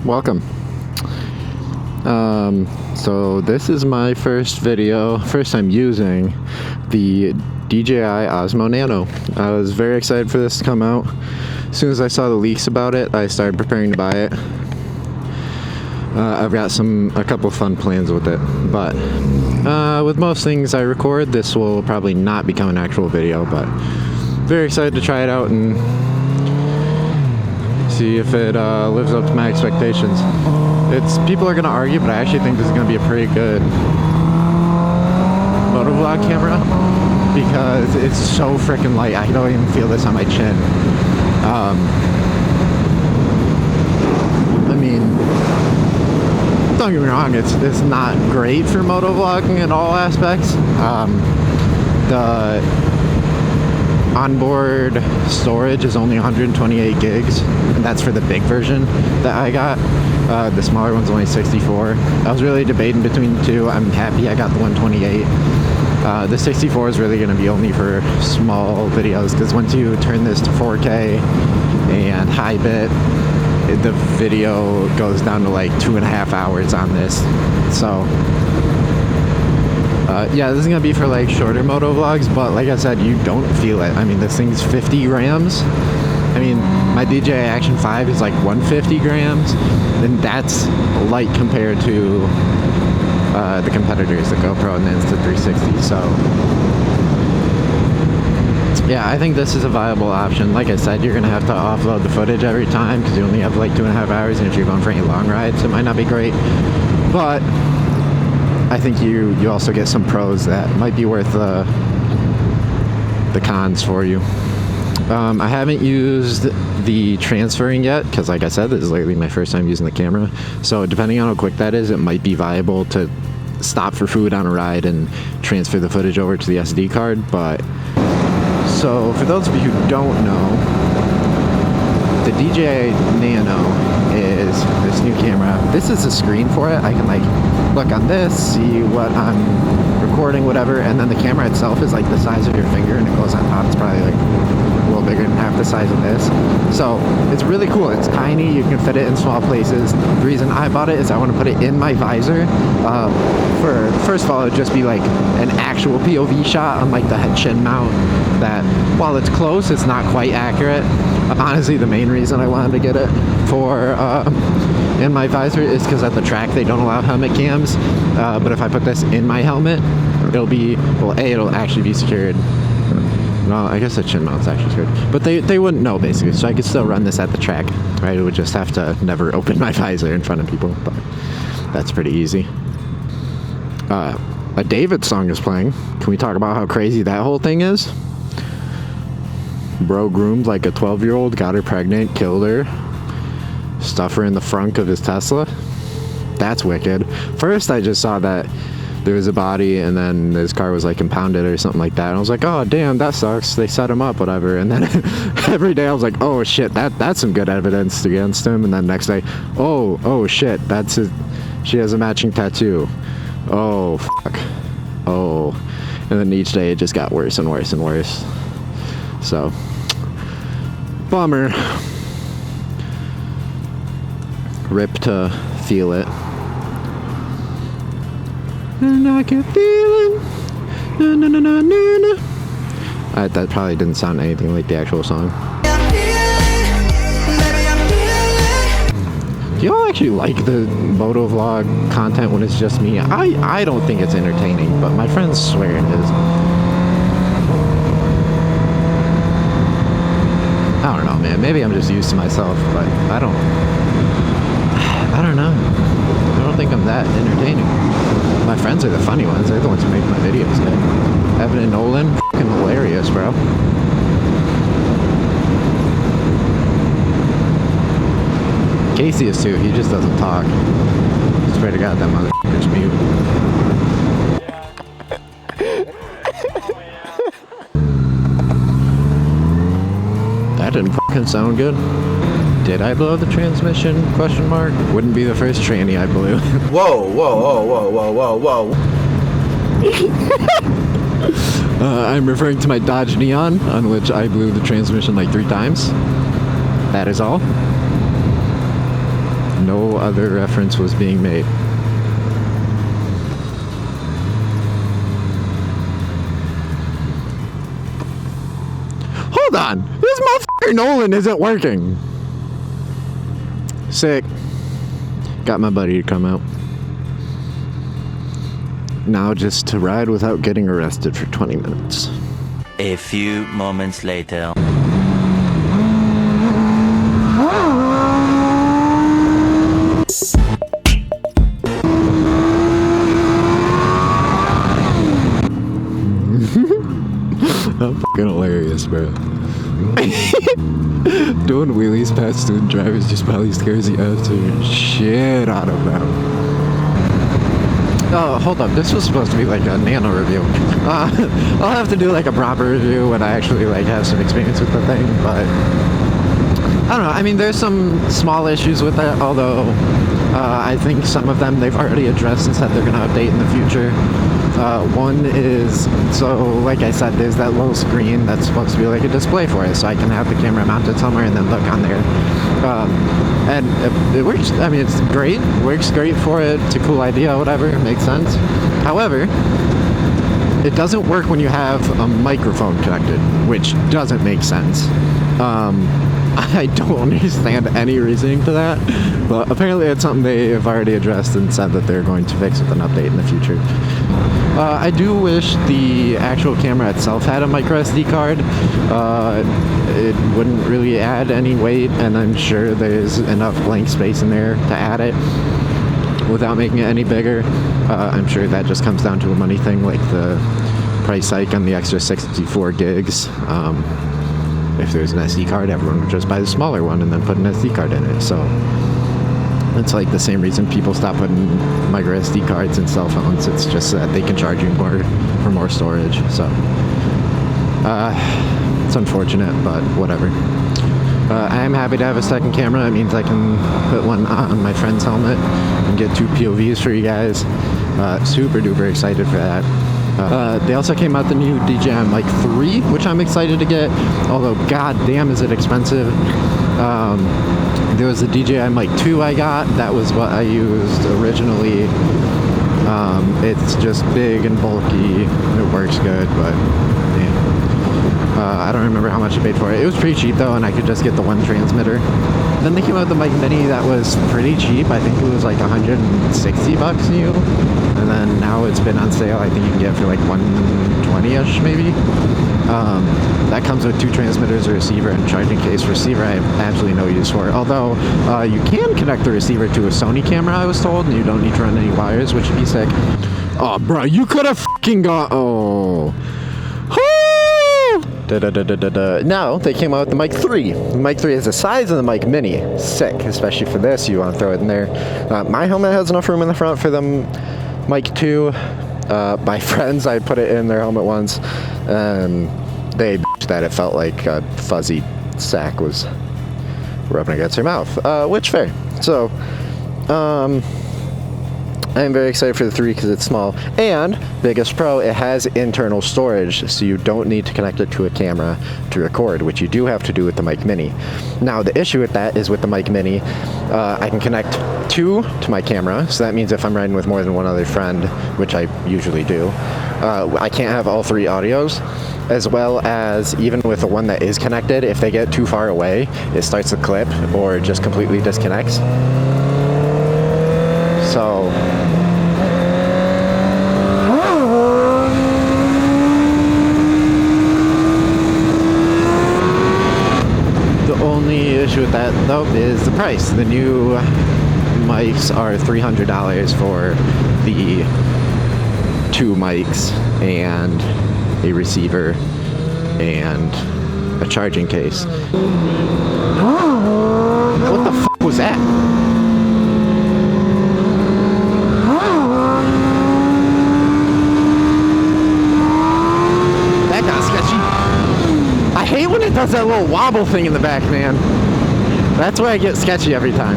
welcome. So this is my first time using the DJI Osmo Nano. I was very excited for this to come out. As soon as I saw the leaks about it, I started preparing to buy it. I've got a couple fun plans with it, but with most things I record, this will probably not become an actual video, but very excited to try it out and see if it lives up to my expectations. People are gonna argue, but I actually think this is gonna be a pretty good motovlog camera because it's so freaking light. I don't even feel this on my chin. I mean, don't get me wrong, it's not great for motovlogging in all aspects. The onboard storage is only 128 gigs, and that's for the big version that I got. The smaller one's only 64. I was really debating between the two. I'm happy I got the 128. The 64 is really going to be only for small videos, because once you turn this to 4K and high bit, the video goes down to like 2.5 hours on this. So yeah, this is gonna be for like shorter moto vlogs, but like I said, you don't feel it. I mean, this thing's 50 grams. I mean, my DJI Action 5 is like 150 grams, and that's light compared to the competitors, the GoPro and the Insta360. So yeah, I think this is a viable option. Like I said, you're gonna have to offload the footage every time because you only have like 2.5 hours, and if you're going for any long rides, it might not be great. But I think you also get some pros that might be worth the cons for you. I haven't used the transferring yet because, like I said, this is literally my first time using the camera. So depending on how quick that is, it might be viable to stop for food on a ride and transfer the footage over to the SD card. But so for those of you who don't know, the DJI Nano is this new camera. This is the screen for it. I can like look on this, see what I'm recording, whatever, and then the camera itself is like the size of your finger, and it goes on top. It's probably like a little bigger than half the size of this. So it's really cool. It's tiny. You can fit it in small places. The reason I bought it is I want to put it in my visor. First of all, it would just be like an actual POV shot on like the head chin mount that, while it's close, it's not quite accurate. Honestly, the main reason I wanted to get it for in my visor is because at the track they don't allow helmet cams, but if I put this in my helmet, it'll be, well, it'll actually be secured. Well, I guess the chin mount's actually secured, but they wouldn't know, basically, so I could still run this at the track, right? It would just have to never open my visor in front of people, but that's pretty easy. A David song is playing. Can we talk about how crazy that whole thing is? Bro groomed like a 12-year-old, got her pregnant, killed her, stuffed her in the frunk of his Tesla. That's wicked. First, I just saw that there was a body, and then his car was like impounded or something like that. And I was like, oh damn, that sucks. They set him up, whatever. And then every day I was like, oh shit, that's some good evidence against him. And then next day, oh shit, she has a matching tattoo. Oh fuck. Oh. And then each day it just got worse and worse and worse. So, bummer. Rip to feel it. And I can feel it. Na, na, na, na, na. That probably didn't sound anything like the actual song. Do y'all actually like the motovlog content when it's just me? I don't think it's entertaining, but my friends swear it is. I don't know, man. Maybe I'm just used to myself, but I don't know. I don't think I'm that entertaining. My friends are the funny ones. They're the ones who make my videos good. Evan and Nolan, fucking hilarious, bro. Casey is too. He just doesn't talk. I swear to God, that motherfucker's mute. That didn't fucking sound good. Did I blow the transmission? Question mark. Wouldn't be the first tranny I blew. Whoa, whoa, whoa, whoa, whoa, whoa, whoa. I'm referring to my Dodge Neon, on which I blew the transmission like 3 times. That is all. no other reference was being made. Hold on! This motherfucker Nolan isn't working! Sick. Got my buddy to come out. Now just to ride without getting arrested for 20 minutes. A few moments later. I'm fucking hilarious, bro. Doing wheelies past student drivers just probably scares the absolute shit out of them. Oh, hold up. This was supposed to be like a Nano review. I'll have to do like a proper review when I actually like have some experience with the thing, but I don't know. I mean, there's some small issues with it, although I think some of them they've already addressed and said they're going to update in the future. One is, so like I said, there's that little screen that's supposed to be like a display for it, so I can have the camera mounted somewhere and then look on there. And it works, I mean, it's great, works great for it, it's a cool idea, whatever, it makes sense. However, it doesn't work when you have a microphone connected, which doesn't make sense. I don't understand any reasoning to that, but apparently it's something they have already addressed and said that they're going to fix with an update in the future. I do wish the actual camera itself had a micro SD card. It wouldn't really add any weight, and I'm sure there's enough blank space in there to add it without making it any bigger. I'm sure that just comes down to a money thing, like the price hike on the extra 64 gigs. If there's an SD card, everyone would just buy the smaller one and then put an SD card in it. So it's like the same reason people stop putting micro SD cards in cell phones. It's just that they can charge you more for more storage. So it's unfortunate, but whatever. I am happy to have a second camera. It means I can put one on my friend's helmet and get 2 POVs for you guys. Super duper excited for that. They also came out the new DJI Mic 3, which I'm excited to get, although goddamn is it expensive. There was the DJI Mic 2 I got, that was what I used originally. It's just big and bulky, it works good, but yeah. I don't remember how much I paid for it. It was pretty cheap though, and I could just get the one transmitter. Then they came out with the Mic Mini that was pretty cheap. I think it was like 160 bucks new. And then now it's been on sale. I think you can get it for like 120-ish maybe. That comes with 2 transmitters, a receiver, and a charging case. Receiver I have absolutely no use for. Although you can connect the receiver to a Sony camera, I was told, and you don't need to run any wires, which would be sick. Oh, bro, you could have fucking got. Oh. Now they came out with the Mic 3. The Mic 3 is the size of the Mic Mini. Sick, especially for this. You want to throw it in there. My helmet has enough room in the front for the Mic 2. My friends, I put it in their helmet once, and they bitched that it felt like a fuzzy sack was rubbing against their mouth, which fair. So, I'm very excited for the 3 because it's small, and biggest pro, it has internal storage, so you don't need to connect it to a camera to record, which you do have to do with the Mic Mini. Now the issue with that is with the Mic Mini, I can connect 2 to my camera, so that means if I'm riding with more than one other friend, which I usually do, I can't have all 3 audios, as well as even with the one that is connected, if they get too far away, it starts to clip or just completely disconnects. So the only issue with that though is the price. The new mics are $300 for the 2 mics and a receiver and a charging case. What the f was that? That got sketchy. I hate when it does that little wobble thing in the back, man. That's where I get sketchy every time.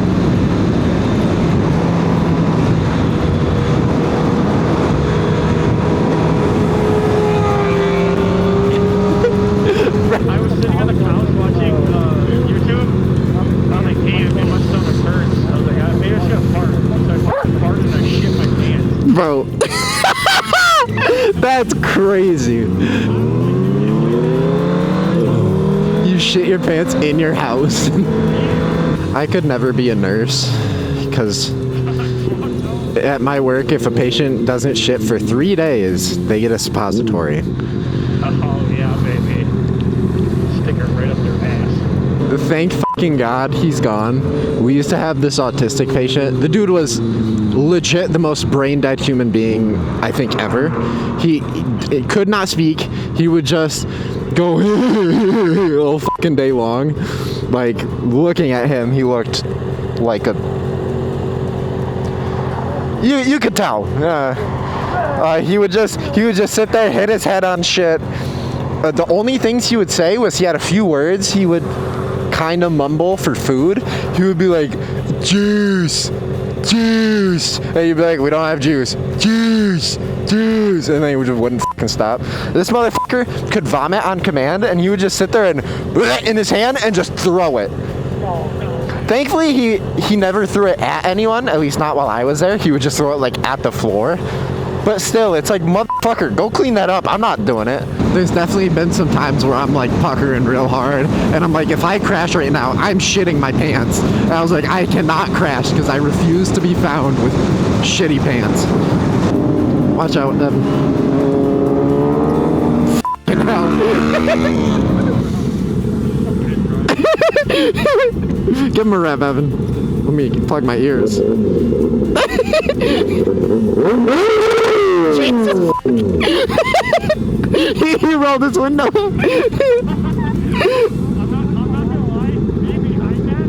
I was sitting on the couch watching YouTube. I'm like, hey, if you must on the turns. I was like, Bro. That's crazy. You shit your pants in your house. I could never be a nurse because at my work, if a patient doesn't shit for 3 days, they get a suppository. Oh, yeah, baby. Stick it right up their ass. Thank fucking God he's gone. We used to have this autistic patient. The dude was legit the most brain dead human being I think ever. He could not speak. He would just go all fucking day long. Like, looking at him, he looked like a... You could tell. He would just sit there, hit his head on shit. The only things he would say was he had a few words he would kind of mumble for food. He would be like, juice, juice. And you'd be like, we don't have juice. Juice, juice. And then he just wouldn't fucking stop. This motherfucker could vomit on command, and he would just sit there and in his hand and just throw it. Thankfully, he never threw it at anyone, at least not while I was there. He would just throw it like at the floor. But still, it's like, motherfucker, go clean that up. I'm not doing it. There's definitely been some times where I'm like puckering real hard, and I'm like, if I crash right now, I'm shitting my pants. And I was like, I cannot crash because I refuse to be found with shitty pants. Watch out, Evan. F***ing hell. Give him a rev, Evan. Let me plug my ears. Jesus. He rolled his window. I'm not gonna lie, me behind that.